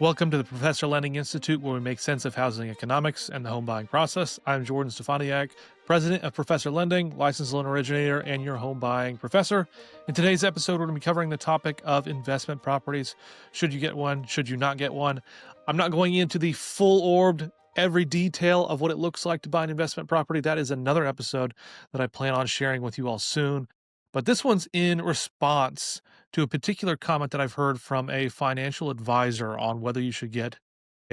Welcome to the Professor Lending Institute, where we make sense of housing economics and the home buying process. I'm Jordan Steffaniak, president of Professor Lending, licensed loan originator, and your home buying professor. In today's episode, we're going to be covering the topic of investment properties. Should you get one? Should you not get one? I'm not going into the full orbed, every detail of what it looks like to buy an investment property. That is another episode that I plan on sharing with you all soon. But this one's in response to a particular comment that I've heard from a financial advisor on whether you should get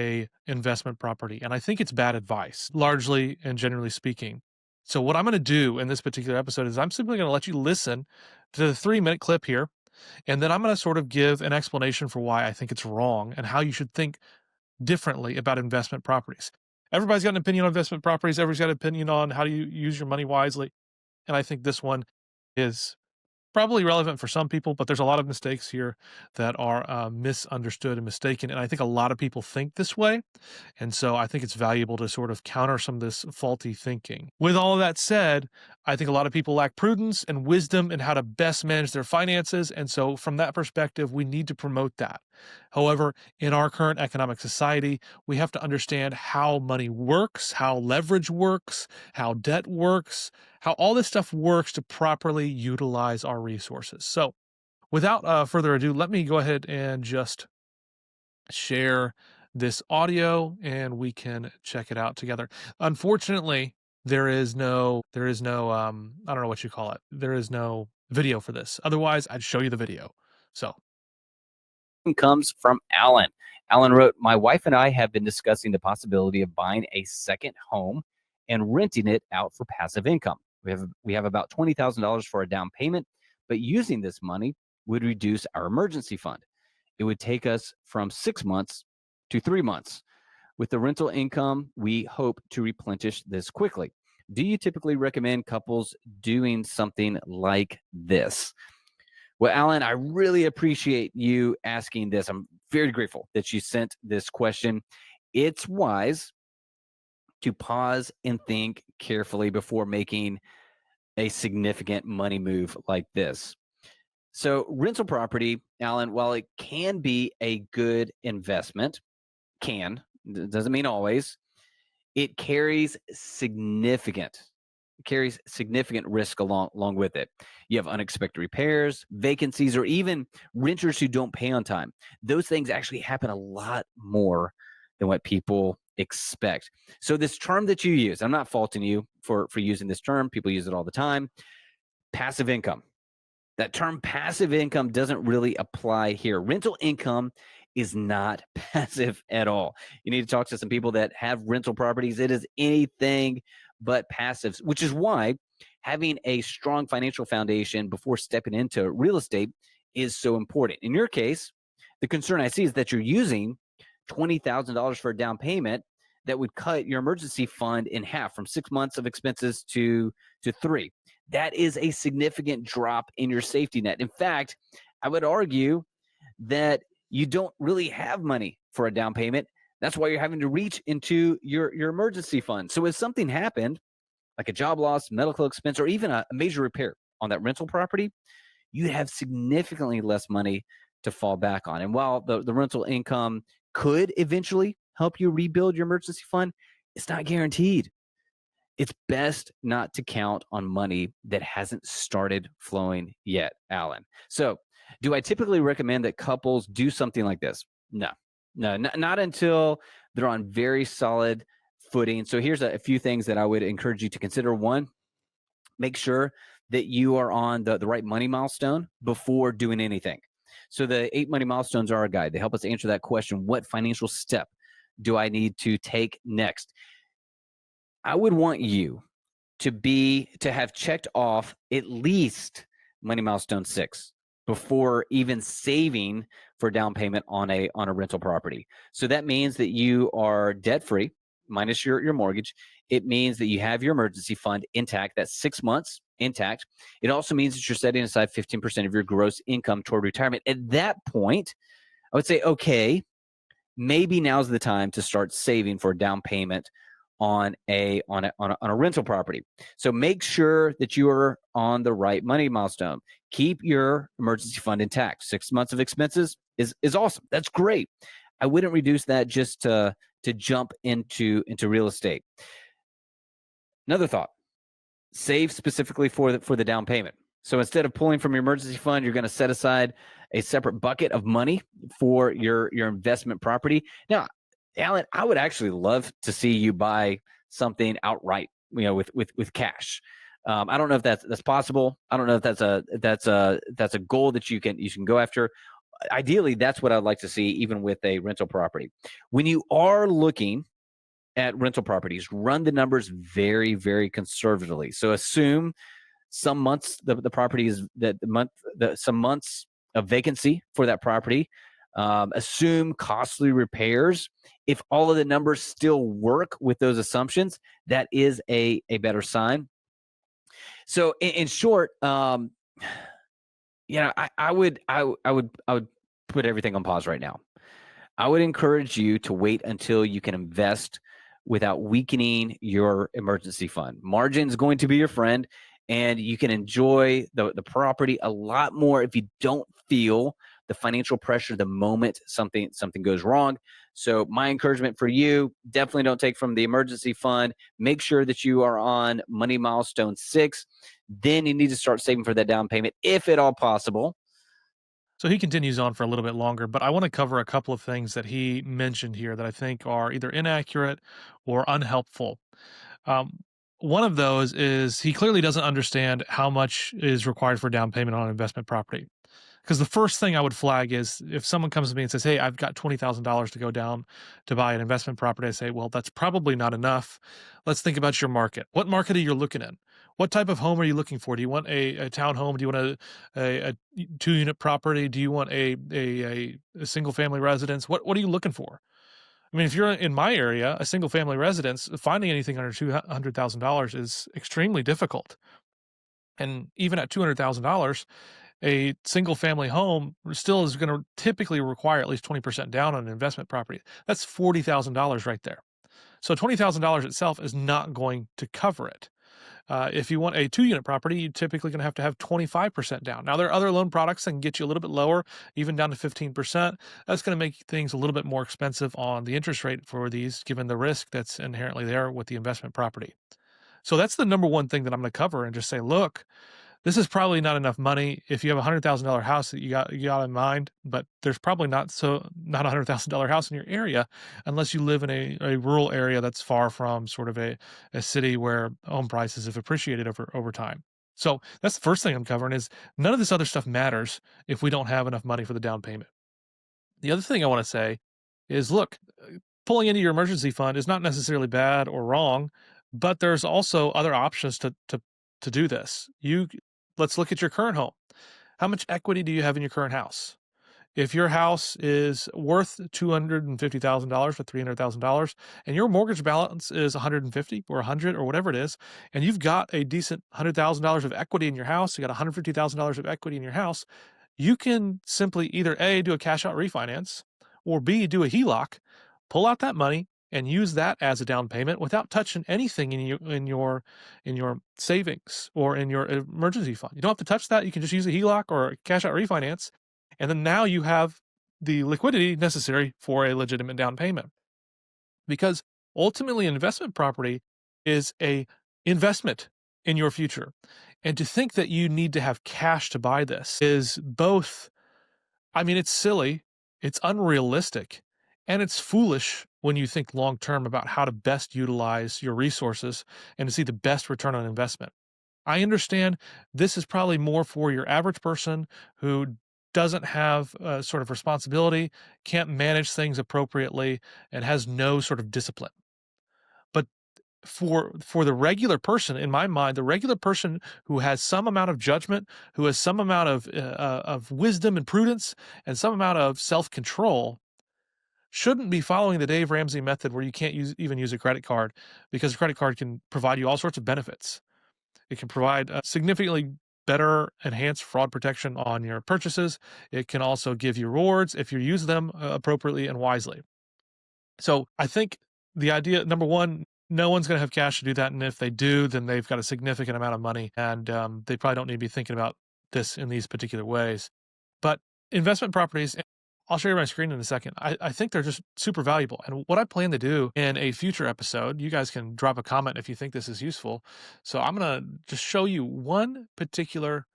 a investment property. And I think it's bad advice, largely and generally speaking. So what I'm going to do in this particular episode is I'm simply going to let you listen to the 3-minute clip here, and then I'm going to sort of give an explanation for why I think it's wrong and how you should think differently about investment properties. Everybody's got an opinion on investment properties. Everybody's got an opinion on how do you use your money wisely. And I think this one is probably relevant for some people, but there's a lot of mistakes here that are misunderstood and mistaken. And I think a lot of people think this way. And so I think it's valuable to sort of counter some of this faulty thinking. With all of that said, I think a lot of people lack prudence and wisdom in how to best manage their finances. And so from that perspective, we need to promote that. However, in our current economic society, we have to understand how money works, how leverage works, how debt works, how all this stuff works to properly utilize our resources. So without further ado, let me go ahead and just share this audio and we can check it out together. Unfortunately, there is no I don't know what you call it. There is no video for this. Otherwise, I'd show you the video. So, Comes from Alan. Alan wrote, "My wife and I have been discussing the possibility of buying a second home and renting it out for passive income. We have about $20,000 for a down payment, but using this money would reduce our emergency fund. It would take us from 6 months to 3 months. With the rental income, we hope to replenish this quickly. Do you typically recommend couples doing something like this?" Well, Alan, I really appreciate you asking this. I'm very grateful that you sent this question. It's wise to pause and think carefully before making a significant money move like this. So, rental property, Alan, while it can be a good investment, doesn't mean always, it carries significant risk along with it. You have unexpected repairs, vacancies, or even renters who don't pay on time. Those things actually happen a lot more than what people expect. So this term that you use, I'm not faulting you for using this term. People use it all the time. Passive income. That term passive income doesn't really apply here. Rental income is not passive at all. You need to talk to some people that have rental properties. It is anything but passive, which is why having a strong financial foundation before stepping into real estate is so important. In your case, the concern I see is that you're using $20,000 for a down payment that would cut your emergency fund in half from 6 months of expenses to 3. That is a significant drop in your safety net. In fact, I would argue that you don't really have money for a down payment. That's why you're having to reach into your emergency fund. So if something happened, like a job loss, medical expense, or even a major repair on that rental property, you'd have significantly less money to fall back on. And while the rental income could eventually help you rebuild your emergency fund, it's not guaranteed. It's best not to count on money that hasn't started flowing yet, Alan. So, do I typically recommend that couples do something like this? No, not until they're on very solid footing. So, here's a few things that I would encourage you to consider. One, make sure that you are on the right money milestone before doing anything. So, the 8 money milestones are a guide. They help us answer that question: what financial step do I need to take next? I would want you to have checked off at least money milestone 6 before even saving for down payment on a rental property. So that means that you are debt free minus your mortgage. It means that you have your emergency fund intact. That's 6 months intact. It also means that you're setting aside 15% of your gross income toward retirement. At that point, I would say, okay, maybe now's the time to start saving for a down payment on a rental property. So make sure that you are on the right money milestone. Keep your emergency fund intact. 6 months of expenses is awesome. That's great. I wouldn't reduce that just to jump into real estate. Another thought: save specifically for the down payment. So instead of pulling from your emergency fund, you're going to set aside a separate bucket of money for your investment property. Now, Alan, I would actually love to see you buy something outright, with cash. I don't know if that's possible. I don't know if that's a goal that you can go after. Ideally, that's what I'd like to see, even with a rental property. When you are looking at rental properties, run the numbers very, very conservatively. So assume some months the property is that the month some months of vacancy for that property. Assume costly repairs. If all of the numbers still work with those assumptions, that is a better sign. So in short, I would put everything on pause right now. I would encourage you to wait until you can invest without weakening your emergency fund. Margin's going to be your friend, and you can enjoy the property a lot more if you don't feel the financial pressure the moment something goes wrong. So my encouragement for you: definitely don't take from the emergency fund. Make sure that you are on money milestone 6. Then you need to start saving for that down payment, if at all possible. So he continues on for a little bit longer, but I want to cover a couple of things that he mentioned here that I think are either inaccurate or unhelpful. Um, One of those is he clearly doesn't understand how much is required for down payment on an investment property. Because the first thing I would flag is if someone comes to me and says, "Hey, I've got $20,000 to go down to buy an investment property," I say, "Well, that's probably not enough. Let's think about your market. What market are you looking in? What type of home are you looking for? Do you want a townhome? Do you want a 2 unit property? Do you want a single family residence? What are you looking for?" I mean, if you're in my area, a single family residence, finding anything under $200,000 is extremely difficult. And even at $200,000, a single family home still is going to typically require at least 20% down on an investment property. That's $40,000 right there. So $20,000 itself is not going to cover it. If you want a 2 unit property, you're typically going to have 25% down. Now, there are other loan products that can get you a little bit lower, even down to 15%. That's going to make things a little bit more expensive on the interest rate for these, given the risk that's inherently there with the investment property. So that's the number one thing that I'm going to cover and just say, look, this is probably not enough money if you have $100,000 house that you got in mind, but there's probably not a $100,000 house in your area unless you live in a rural area that's far from sort of a city where home prices have appreciated over time. So that's the first thing I'm covering is none of this other stuff matters if we don't have enough money for the down payment. The other thing I want to say is look, pulling into your emergency fund is not necessarily bad or wrong, but there's also other options to do this. Let's look at your current home. How much equity do you have in your current house? If your house is worth $250,000 or $300,000 and your mortgage balance is 150 or 100 or whatever it is, and you've got a decent $100,000 of equity in your house, you got $150,000 of equity in your house, you can simply either A, do a cash out refinance, or B, do a HELOC, pull out that money and use that as a down payment without touching anything in your savings or in your emergency fund. You don't have to touch that. You can just use a HELOC or a cash out refinance, and then now you have the liquidity necessary for a legitimate down payment. Because ultimately, investment property is a investment in your future. And to think that you need to have cash to buy this is both, I mean, it's silly, it's unrealistic, and it's foolish when you think long term about how to best utilize your resources and to see the best return on investment. I understand this is probably more for your average person who doesn't have a sort of responsibility, can't manage things appropriately, and has no sort of discipline. But for the regular person, in my mind, the regular person who has some amount of judgment, who has some amount of wisdom and prudence, and some amount of self control, shouldn't be following the Dave Ramsey method, where you can't even use a credit card because a credit card can provide you all sorts of benefits. It can provide significantly better enhanced fraud protection on your purchases. It can also give you rewards if you use them appropriately and wisely. So I think the idea, number one, no one's going to have cash to do that. And if they do, then they've got a significant amount of money and they probably don't need to be thinking about this in these particular ways. But investment properties, I'll share my screen in a second. I think they're just super valuable. And what I plan to do in a future episode, you guys can drop a comment if you think this is useful. So I'm going to just show you one particular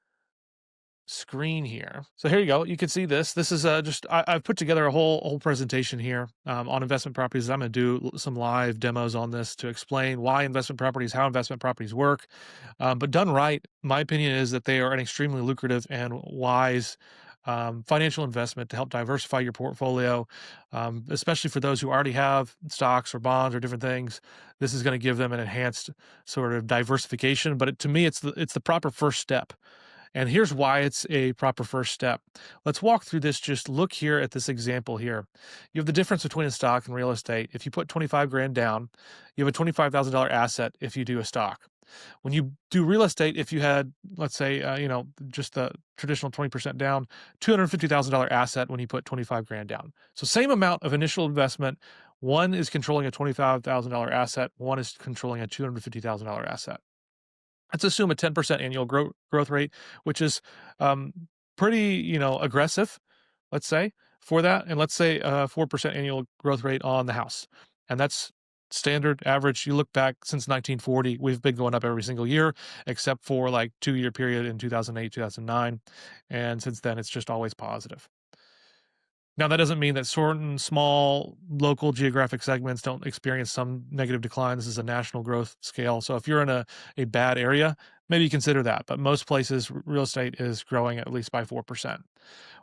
screen here. So here you go. You can see this. This is I've put together a whole presentation here on investment properties. I'm going to do some live demos on this to explain why investment properties, how investment properties work. But done right, my opinion is that they are an extremely lucrative and wise financial investment to help diversify your portfolio, especially for those who already have stocks or bonds or different things. This is going to give them an enhanced sort of diversification. But to me, it's the proper first step, and here's why it's a proper first step. Let's walk through this. Just look here at this example here. You have the difference between a stock and real estate. If you put 25 grand down, you have a $25,000 asset if you do a stock. When you do real estate, if you had, let's say, just the traditional 20% down, $250,000 asset when you put 25 grand down. So same amount of initial investment. One is controlling a $25,000 asset. One is controlling a $250,000 asset. Let's assume a 10% annual growth rate, which is pretty, aggressive, let's say, for that. And let's say a 4% annual growth rate on the house. And that's standard average. You look back since 1940, we've been going up every single year, except for like 2-year period in 2008, 2009. And since then, it's just always positive. Now, that doesn't mean that certain small local geographic segments don't experience some negative decline. This is a national growth scale. So if you're in a bad area, maybe consider that. But most places, real estate is growing at least by 4%.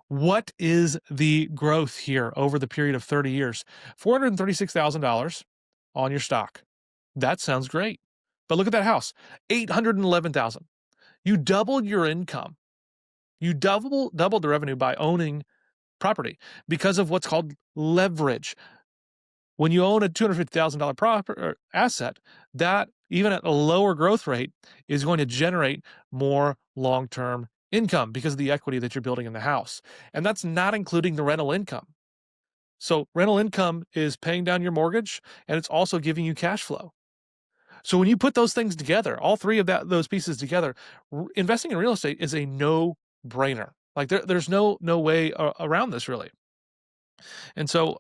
What is the growth here over the period of 30 years? $436,000 on your stock. That sounds great. But look at that house, $811,000. You doubled your income. You doubled the revenue by owning property because of what's called leverage. When you own a $250,000 asset, that even at a lower growth rate is going to generate more long-term income because of the equity that you're building in the house. And that's not including the rental income. So rental income is paying down your mortgage, and it's also giving you cash flow. So when you put those things together, all three of those pieces together, investing in real estate is a no-brainer. Like there's no way around this really. And so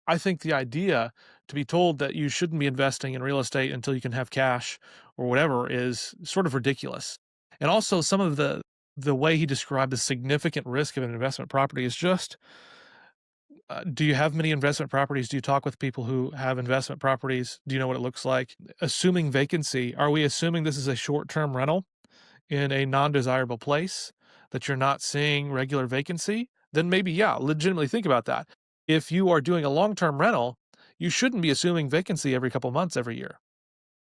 I think the idea to be told that you shouldn't be investing in real estate until you can have cash or whatever is sort of ridiculous. And also some of the way he described the significant risk of an investment property is just do you have many investment properties? Do you talk with people who have investment properties? Do you know what it looks like? Assuming vacancy, are we assuming this is a short-term rental in a non-desirable place, that you're not seeing regular vacancy? Then maybe, yeah, legitimately think about that. If you are doing a long-term rental, you shouldn't be assuming vacancy every couple months every year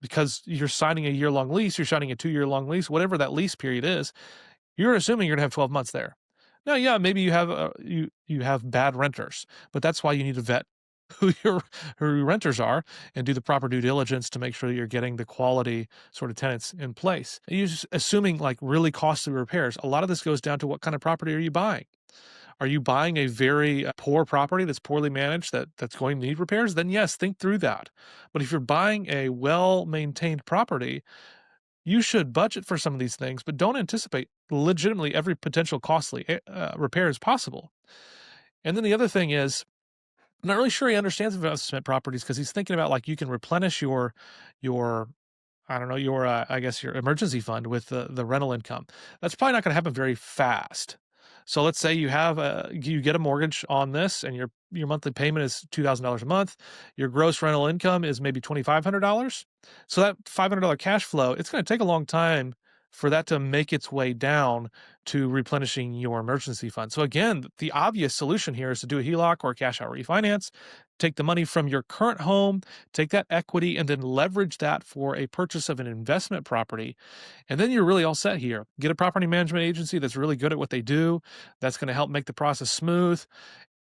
because you're signing a year-long lease, you're signing a 2-year-long lease, whatever that lease period is, you're assuming you're gonna have 12 months there. Now, yeah, maybe you have you have bad renters, but that's why you need to vet who your renters are and do the proper due diligence to make sure that you're getting the quality sort of tenants in place. And you're just assuming like really costly repairs. A lot of this goes down to what kind of property are you buying? Are you buying a very poor property that's poorly managed that's going to need repairs? Then yes, think through that. But if you're buying a well-maintained property, you should budget for some of these things, but don't anticipate legitimately every potential costly repair is possible. And then the other thing is, I'm not really sure he understands investment properties because he's thinking about like you can replenish your I don't know, your I guess your emergency fund with the rental income. That's probably not going to happen very fast. So let's say you get a mortgage on this and your monthly payment is $2,000 a month. Your gross rental income is maybe $2,500. So that $500 cash flow, it's going to take a long time for that to make its way down to replenishing your emergency fund. So again, the obvious solution here is to do a HELOC or a cash out refinance, take the money from your current home, take that equity, and then leverage that for a purchase of an investment property. And then you're really all set here. Get a property management agency that's really good at what they do. That's going to help make the process smooth.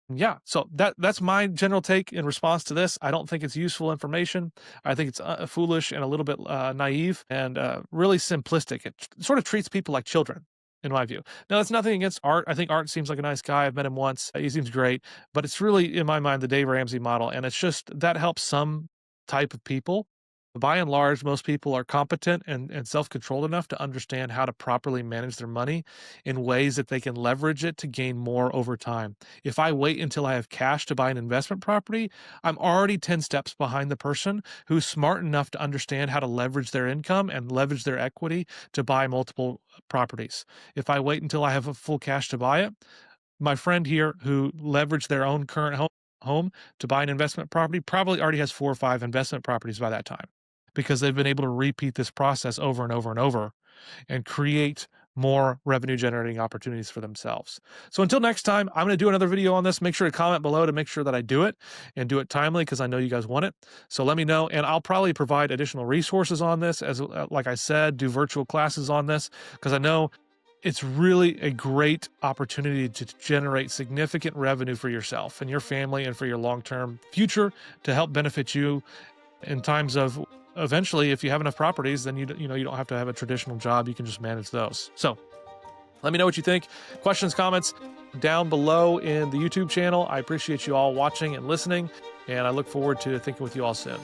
Yeah, so that's my general take in response to this. I don't think it's useful information. I think it's foolish and a little bit naive and really simplistic. It sort of treats people like children, in my view. Now, that's nothing against Art. I think Art seems like a nice guy. I've met him once. He seems great. But it's really, in my mind, the Dave Ramsey model. And it's just that helps some type of people. By and large, most people are competent and self-controlled enough to understand how to properly manage their money in ways that they can leverage it to gain more over time. If I wait until I have cash to buy an investment property, I'm already 10 steps behind the person who's smart enough to understand how to leverage their income and leverage their equity to buy multiple properties. If I wait until I have a full cash to buy it, my friend here who leveraged their own current home to buy an investment property probably already has 4 or 5 investment properties by that time because they've been able to repeat this process over and over and over and create more revenue generating opportunities for themselves. So until next time, I'm going to do another video on this. Make sure to comment below to make sure that I do it and do it timely because I know you guys want it. So let me know, and I'll probably provide additional resources on this, as like I said, do virtual classes on this because I know it's really a great opportunity to generate significant revenue for yourself and your family and for your long-term future to help benefit you in times of eventually, if you have enough properties, then you don't have to have a traditional job. You can just manage those. So let me know what you think. Questions, comments down below in the YouTube channel. I appreciate you all watching and listening, and I look forward to thinking with you all soon.